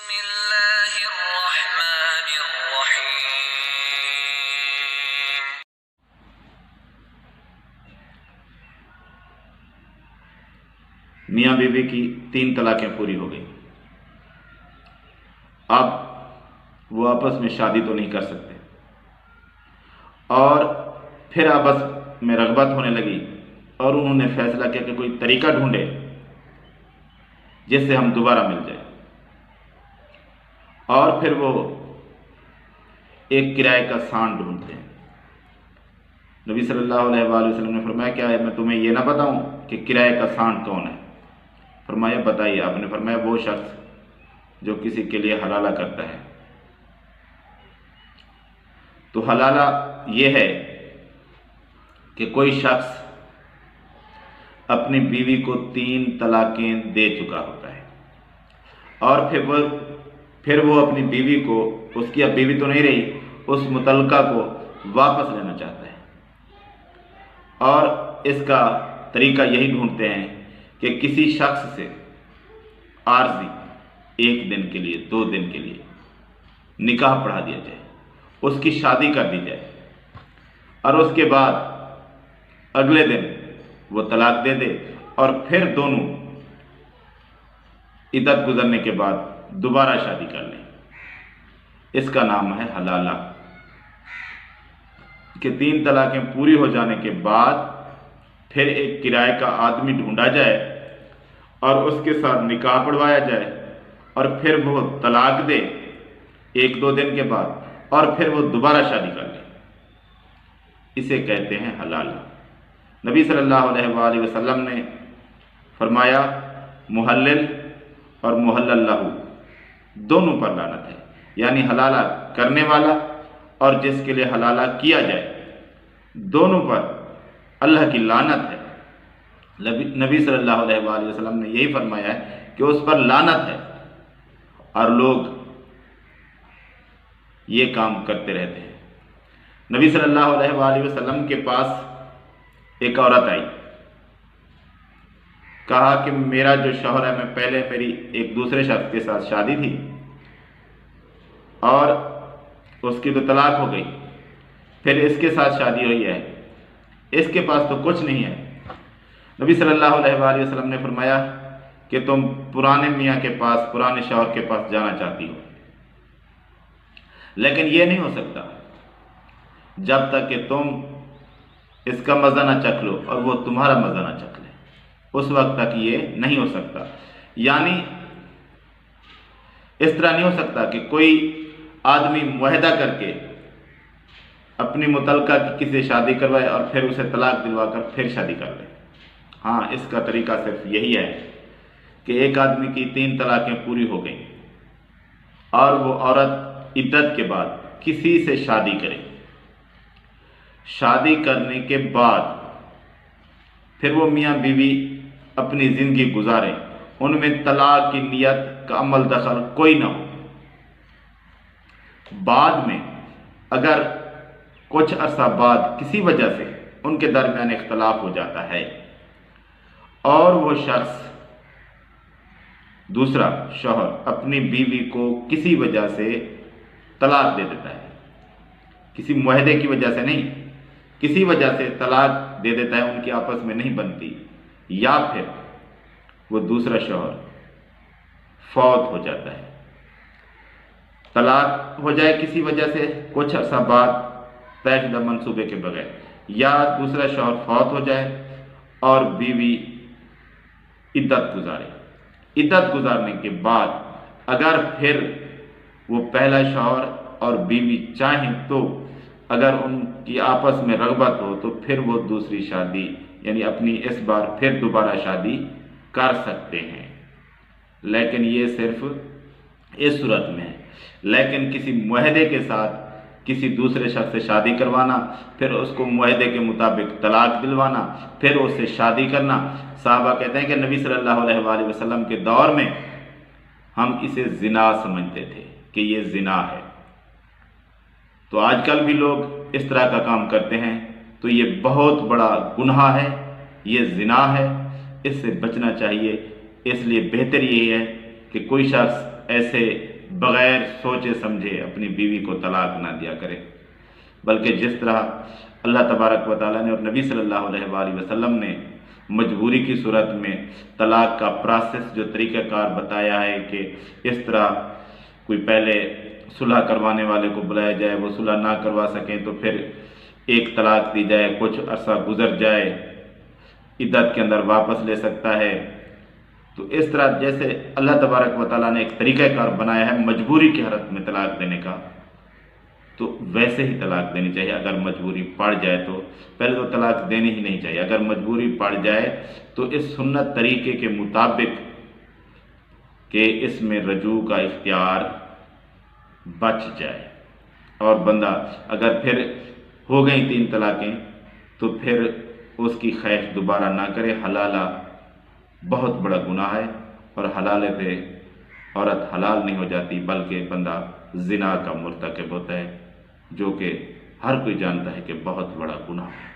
الله الرحمن الرحيم. میاں بیوی کی 3 طلاقیں پوری ہو گئی. اب وہ آپس میں شادی تو نہیں کر سکتے، اور پھر آپس میں رغبت ہونے لگی اور انہوں نے فیصلہ کیا کہ کوئی طریقہ ڈھونڈے جس سے ہم دوبارہ مل جائیں. اور پھر وہ ایک کرائے کا سانڈ ڈھونڈتے ہیں. نبی صلی اللہ علیہ وآلہ وسلم نے فرمایا کیا میں تمہیں یہ نہ بتاؤں کہ کرائے کا سانڈ کون ہے؟ فرمایا بتائیے. آپ نے فرمایا وہ شخص جو کسی کے لیے حلالہ کرتا ہے. تو حلالہ یہ ہے کہ کوئی شخص اپنی بیوی کو 3 طلاقیں دے چکا ہوتا ہے، اور پھر وہ اپنی بیوی کو، اس کی اب بیوی تو نہیں رہی، اس متعلقہ کو واپس لینا چاہتا ہے. اور اس کا طریقہ یہی ڈھونڈتے ہیں کہ کسی شخص سے عارضی 1 دن کے لیے 2 دن کے لیے نکاح پڑھا دیا جائے، اس کی شادی کر دی جائے، اور اس کے بعد اگلے دن وہ طلاق دے دے، اور پھر دونوں عدت گزرنے کے بعد دوبارہ شادی کر لیں. اس کا نام ہے حلالہ. کہ 3 طلاقیں پوری ہو جانے کے بعد پھر ایک کرائے کا آدمی ڈھونڈا جائے اور اس کے ساتھ نکاح پڑھوایا جائے، اور پھر وہ طلاق دے 1-2 دن کے بعد، اور پھر وہ دوبارہ شادی کر لے. اسے کہتے ہیں حلالہ. نبی صلی اللہ علیہ وآلہ وسلم نے فرمایا محلل اور محلل لہ دونوں پر لعنت ہے. یعنی حلالہ کرنے والا اور جس کے لیے حلالہ کیا جائے، دونوں پر اللہ کی لعنت ہے. نبی صلی اللہ علیہ وآلہ وسلم نے یہی فرمایا ہے کہ اس پر لعنت ہے، اور لوگ یہ کام کرتے رہتے ہیں. نبی صلی اللہ علیہ وآلہ وسلم کے پاس ایک عورت آئی، کہا کہ میرا جو شوہر ہے، میں پہلے میری ایک دوسرے شخص کے ساتھ شادی تھی اور اس کی تو طلاق ہو گئی، پھر اس کے ساتھ شادی ہوئی ہے، اس کے پاس تو کچھ نہیں ہے. نبی صلی اللہ علیہ وآلہ وسلم نے فرمایا کہ تم پرانے میاں کے پاس، پرانے شوہر کے پاس جانا چاہتی ہو، لیکن یہ نہیں ہو سکتا جب تک کہ تم اس کا مزہ نہ چکھ لو اور وہ تمہارا مزہ نہ چکھ لے. اس وقت تک یہ نہیں ہو سکتا. یعنی اس طرح نہیں ہو سکتا کہ کوئی آدمی معاہدہ کر کے اپنی متعلقہ کی کسی سے شادی کروائے اور پھر اسے طلاق دلوا کر پھر شادی کر لے. ہاں، اس کا طریقہ صرف یہی ہے کہ ایک آدمی کی 3 طلاقیں پوری ہو گئیں اور وہ عورت عدت کے بعد کسی سے شادی کرے. شادی کرنے کے بعد پھر وہ میاں بیوی اپنی زندگی گزاریں، ان میں طلاق کی نیت کا عمل دخل کوئی نہ ہو. بعد میں اگر کچھ عرصہ بعد کسی وجہ سے ان کے درمیان اختلاف ہو جاتا ہے اور وہ شخص دوسرا شوہر اپنی بیوی کو کسی وجہ سے طلاق دے دیتا ہے، کسی معاہدے کی وجہ سے نہیں، کسی وجہ سے طلاق دے دیتا ہے، ان کی آپس میں نہیں بنتی، یا پھر وہ دوسرا شوہر فوت ہو جاتا ہے، طلاق ہو جائے کسی وجہ سے کچھ عرصہ بعد طے شدہ منصوبے کے بغیر، یا دوسرا شوہر فوت ہو جائے اور بیوی عدت گزارے. عدت گزارنے کے بعد اگر پھر وہ پہلا شوہر اور بیوی چاہیں تو اگر ان کی آپس میں رغبت ہو تو پھر وہ دوسری شادی، یعنی اپنی اس بار پھر دوبارہ شادی کر سکتے ہیں. لیکن یہ صرف اس صورت میں ہے. لیکن کسی معاہدے کے ساتھ کسی دوسرے شخص سے شادی کروانا، پھر اس کو معاہدے کے مطابق طلاق دلوانا، پھر اس سے شادی کرنا، صحابہ کہتے ہیں کہ نبی صلی اللہ علیہ وآلہ وسلم کے دور میں ہم اسے زنا سمجھتے تھے کہ یہ زنا ہے. تو آج کل بھی لوگ اس طرح کا کام کرتے ہیں، تو یہ بہت بڑا گناہ ہے، یہ زنا ہے، اس سے بچنا چاہیے. اس لیے بہتر یہی ہے کہ کوئی شخص ایسے بغیر سوچے سمجھے اپنی بیوی کو طلاق نہ دیا کرے، بلکہ جس طرح اللہ تبارک و تعالیٰ نے اور نبی صلی اللہ علیہ وآلہ وسلم نے مجبوری کی صورت میں طلاق کا پروسیس جو طریقہ کار بتایا ہے کہ اس طرح کوئی پہلے صلح کروانے والے کو بلایا جائے، وہ صلح نہ کروا سکیں تو پھر ایک طلاق دی جائے، کچھ عرصہ گزر جائے، عدت کے اندر واپس لے سکتا ہے۔ تو اس طرح جیسے اللہ تبارک و تعالیٰ نے ایک طریقہ کار بنایا ہے مجبوری کی حالت میں طلاق دینے کا، تو ویسے ہی طلاق دینی چاہیے۔ اگر مجبوری پڑ جائے تو پہلے تو طلاق دینی ہی نہیں چاہیے، اگر مجبوری پڑ جائے تو اس سنت طریقے کے مطابق کہ اس میں رجوع کا اختیار بچ جائے، اور بندہ اگر پھر ہو گئیں 3 طلاقیں تو پھر اس کی خواہش دوبارہ نہ کرے۔ حلالہ بہت بڑا گناہ ہے، اور حلالے پہ عورت حلال نہیں ہو جاتی بلکہ بندہ زنا کا مرتکب ہوتا ہے، جو کہ ہر کوئی جانتا ہے کہ بہت بڑا گناہ ہے۔